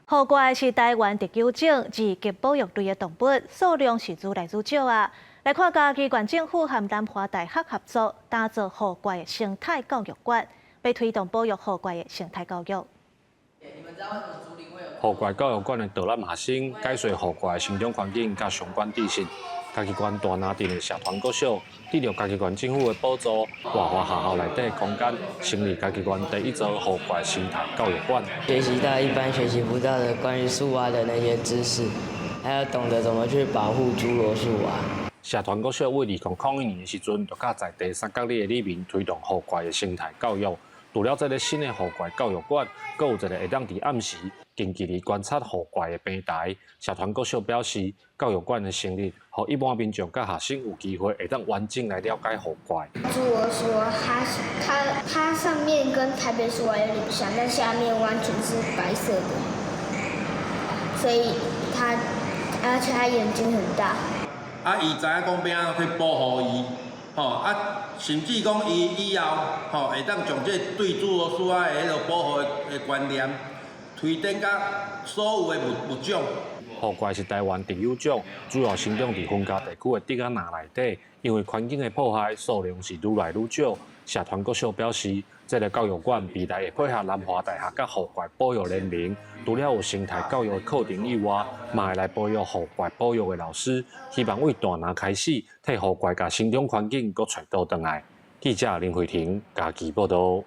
河怪是台湾特有种二级保育类的动物，数量是愈来愈少啊。来看嘉义县政府和南华大学合作，打造河怪的生态教育馆，要推动保育河怪的生态教育。河怪教育馆的导览学生解说河怪的生长环境甲相关知识。嘉义县大拿镇的社团国小，得到嘉义县政府的补助，华华学校内底的空间，成立嘉义县第一座河怪生态教育馆。学习到一般学习不到的关于树蛙的那些知识，还要懂得怎么去保护侏罗树蛙。社团国小为2001年的时阵，就甲在地三角里的里面推动河怪的生态教育。除了这个新的河怪教育馆，阁有一个会当伫暗时近距离观察河怪的平台。社团国小表示，教育馆的成立，让一般民众甲学生有机会会当完整来了解河怪。侏罗说它上面跟台北树蛙有点像，但下面完全是白色的，所以而且它眼睛很大。伊知影讲要安怎去保护伊，甚至讲伊以后，会当将这对侏罗树仔的迄个保护的观念推展到所有的物种。河怪是台湾特有种，主要生长伫分家地区的竹仔林内底，因为环境的破坏，数量是愈来愈少。社团国小表示，这个教育馆未来会配合南华大学甲河怪保育联盟，除了有生态教育的课程以外，嘛会来培育河怪保育的老师，希望为大拿开始，替河怪甲生长环境搁找到回来。记者林慧婷，嘉义报道。